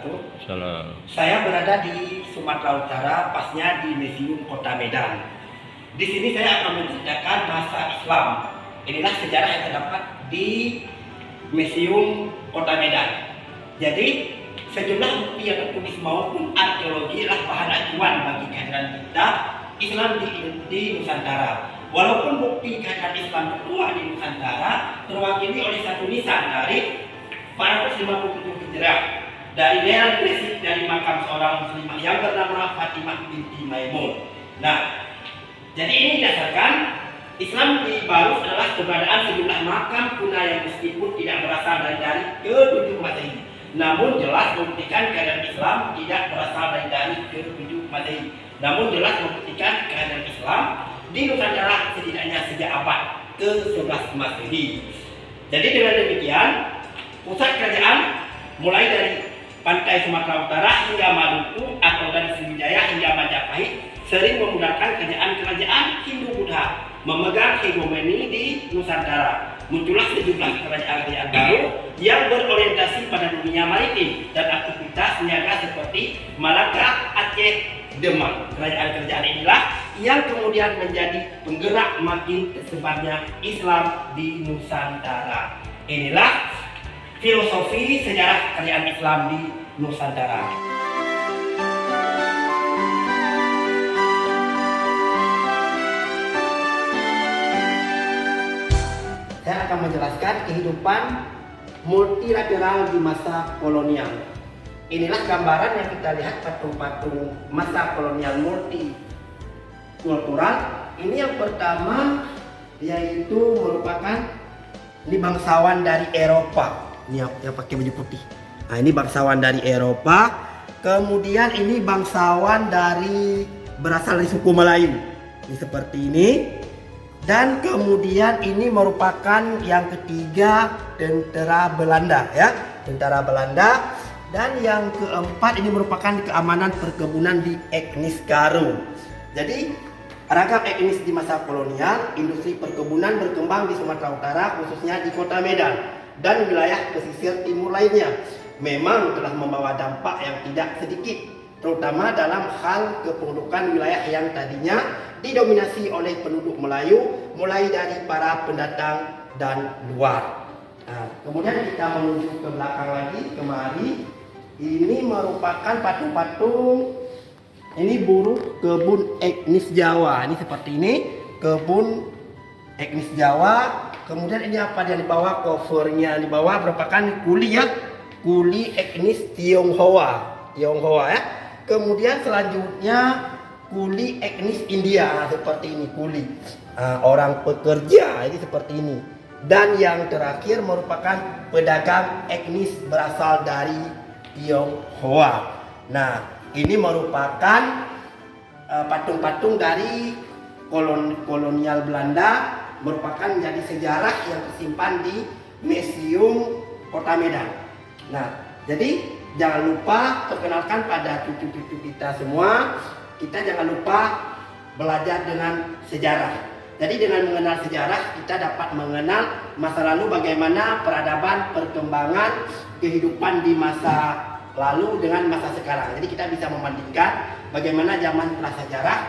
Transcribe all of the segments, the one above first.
wabarakatuh. Salam. Saya berada di Sumatera Utara, pasnya di Museum Kota Medan. Di sini saya akan menceritakan masa Islam. Inilah sejarah yang terdapat di Museum Kota Medan. Jadi, sejumlah bukti yang tertulis maupun arkeologi adalah bahan acuan bagi kehadiran kita Islam di Nusantara. Walaupun bukti kehadiran Islam tertua di Nusantara terwakili oleh satu nisan dari 457 Hijrah dari daerah Gresik dari makam seorang muslimah yang bernama Fatimah binti Maimun. Nah, jadi ini didasarkan Islam di Barus adalah keberadaan sejumlah makam kuno yang meskipun tidak berasal dari ke-7 Masehi, namun jelas membuktikan kehadiran Islam tidak berasal dari ke-7 Masehi. Namun jelas membuktikan kehadiran Islam di Nusantara setidaknya sejak abad ke-11 Masehi. Jadi dengan demikian, pusat kerajaan mulai dari pantai Sumatera Utara hingga Maluku atau dari Sriwijaya hingga Majapahit sering memudahkan kerajaan Hindu-Buddha memegang hegemoni di Nusantara. Muncullah sejumlah kerajaan baru yang berorientasi pada dunia maritim dan aktivitas niaga seperti Malaka, Aceh, Demak. Kerajaan-kerajaan inilah yang kemudian menjadi penggerak makin tersebarnya Islam di Nusantara. Inilah filosofi sejarah kerajaan Islam di Nusantara. Saya akan menjelaskan kehidupan multilateral di masa kolonial. Inilah gambaran yang kita lihat patung-patung masa kolonial multikultural. Ini yang pertama yaitu merupakan ini bangsawan dari Eropa. Ini yang pakai baju putih. Nah, ini bangsawan dari Eropa. Kemudian ini bangsawan berasal dari suku Melayu. Ini seperti ini. Dan kemudian ini merupakan yang ketiga tentara Belanda ya, tentara Belanda. Dan yang keempat ini merupakan keamanan perkebunan di etnis Karo. Jadi ragam etnis di masa kolonial, industri perkebunan berkembang di Sumatera Utara khususnya di Kota Medan dan wilayah pesisir timur lainnya. Memang telah membawa dampak yang tidak sedikit, terutama dalam hal kependudukan wilayah yang tadinya didominasi oleh penduduk Melayu, mulai dari para pendatang dan luar. Nah, kemudian kita menuju ke belakang lagi, kemari. Ini merupakan patung-patung, ini buruh kebun etnis Jawa. Ini seperti ini, kebun etnis Jawa. Kemudian ini apa dia di bawah, covernya di bawah merupakan kuli ya, kuli etnis Tionghoa ya. Kemudian selanjutnya kuli etnis India seperti ini, kuli orang pekerja ini seperti ini. Dan yang terakhir merupakan pedagang etnis berasal dari Tionghoa. Nah, ini merupakan patung-patung dari kolonial Belanda, merupakan menjadi sejarah yang tersimpan di Museum Kota Medan. Nah, jadi jangan lupa perkenalkan pada cucu-cucu kita semua, kita jangan lupa belajar dengan sejarah. Jadi dengan mengenal sejarah kita dapat mengenal masa lalu, bagaimana peradaban, perkembangan kehidupan di masa lalu dengan masa sekarang. Jadi kita bisa membandingkan bagaimana zaman prasejarah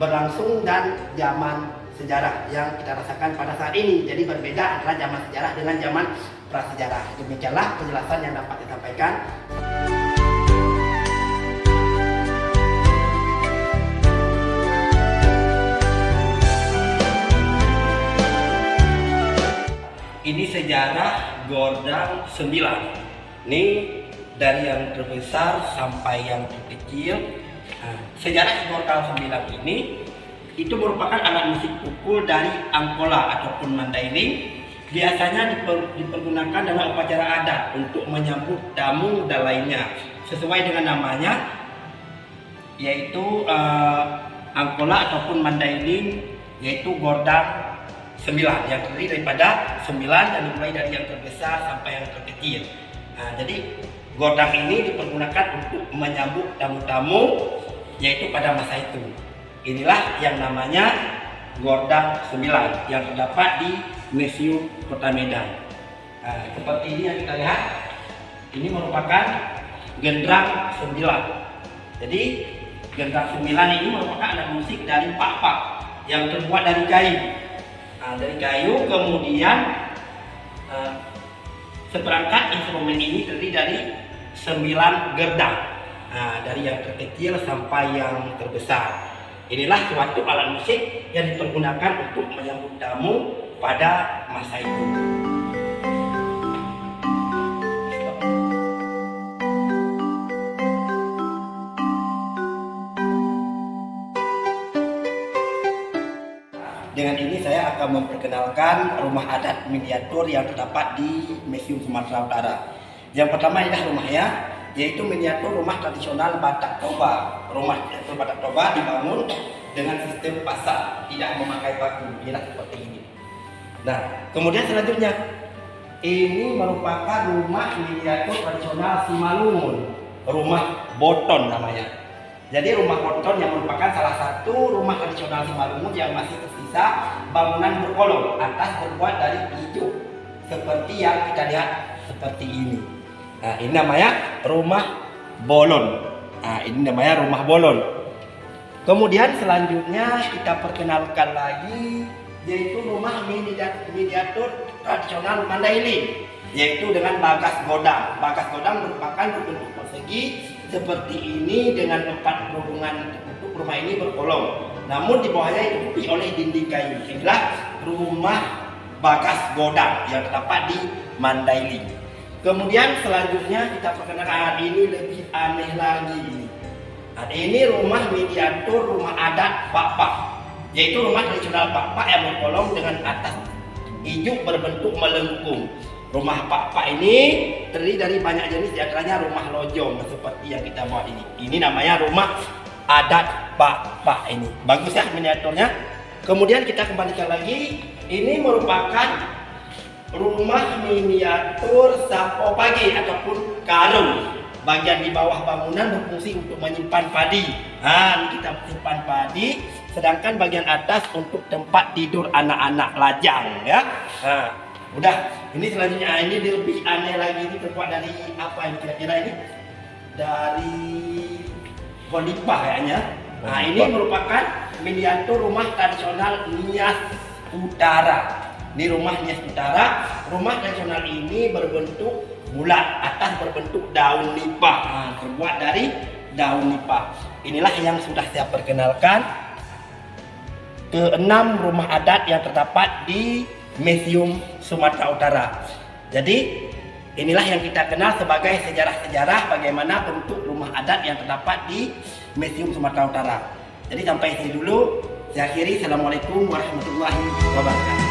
berlangsung dan zaman sejarah yang kita rasakan pada saat ini. Jadi berbeda antara zaman sejarah dengan zaman prasejarah. Demikianlah penjelasan yang dapat disampaikan. Ini sejarah Gordang 9. Ini dari yang terbesar sampai yang terkecil. Nah, sejarah Gordang 9 ini itu merupakan alat musik pukul dari Angkola ataupun Mandailing. Biasanya dipergunakan dalam upacara adat untuk menyambut tamu dan lainnya. Sesuai dengan namanya, yaitu Angkola ataupun Mandailing, yaitu Gordang 9 yang terdiri daripada 9 dan dimulai dari yang terbesar sampai yang terkecil. Nah, jadi gordang ini dipergunakan untuk menyambut tamu-tamu yaitu pada masa itu. Inilah yang namanya Gordang 9 yang terdapat di Museum Kota Medan. Nah, seperti ini yang kita lihat. Ini merupakan genderang 9. Jadi genderang 9 ini merupakan alat musik dari pak-pak yang terbuat dari kayu. Nah, dari kayu, kemudian seperangkat instrumen ini terdiri dari 9 gerdang. Nah, dari yang terkecil sampai yang terbesar. Inilah suatu alat musik yang dipergunakan untuk menyambut tamu pada masa itu. Dengan ini saya akan memperkenalkan rumah adat miniatur yang terdapat di Museum Sumatera Utara. Yang pertama adalah rumahnya, yaitu miniatur rumah tradisional Batak Toba. Rumah miniatur Batak Toba dibangun dengan sistem pasak, tidak memakai paku, inilah seperti ini. Nah, kemudian selanjutnya, ini merupakan rumah miniatur tradisional Simalungun, rumah boton namanya. Jadi rumah boton yang merupakan salah satu rumah tradisional Simalungun yang masih tersisa bangunan berkolong, atas terbuat dari ijuk seperti yang kita lihat seperti ini. Nah, ini namanya rumah bolon. Nah, ini namanya rumah bolon. Kemudian selanjutnya kita perkenalkan lagi, yaitu rumah miniatur tradisional Mandailing, yaitu dengan bagas godang. Bagas godang merupakan berbentuk persegi seperti ini dengan 4 berhubungan tertutup. Rumah ini berkolong, namun di bawahnya ditutupi oleh dinding kayu. Inilah rumah bagas godang yang terdapat di Mandailing. Kemudian selanjutnya kita perkenalkan, ini lebih aneh lagi ini. Nah, ini rumah miniatur rumah adat pak-pak, yaitu rumah tradisional pak-pak yang berkolong dengan atas ijuk berbentuk melengkung. Rumah pak-pak ini terdiri dari banyak jenis, diantaranya rumah lojong seperti yang kita buat ini. Ini namanya rumah adat pak-pak ini. Bagus ya miniaturnya. Kemudian kita kembalikan lagi, ini merupakan rumah miniatur sapo pagi ataupun karung. Bagian di bawah bangunan berfungsi untuk menyimpan padi. Nah, ini kita simpan padi, sedangkan bagian atas untuk tempat tidur anak-anak lajang ya. Nah, udah. Ini selanjutnya, ini lebih aneh lagi, ini terbuat dari apa ini kira-kira ini? Dari golipah kayaknya. Nah, ini merupakan miniatur rumah tradisional Nias Utara. Ini rumah Nias Utara. Rumah tradisional ini berbentuk bulat, atas berbentuk daun nipah. Nah, terbuat dari daun nipah. Inilah yang sudah saya perkenalkan, ke-6 rumah adat yang terdapat di Museum Sumatera Utara. Jadi inilah yang kita kenal sebagai sejarah-sejarah bagaimana bentuk rumah adat yang terdapat di Museum Sumatera Utara. Jadi sampai sini dulu. Saya akhiri. Assalamualaikum warahmatullahi wabarakatuh.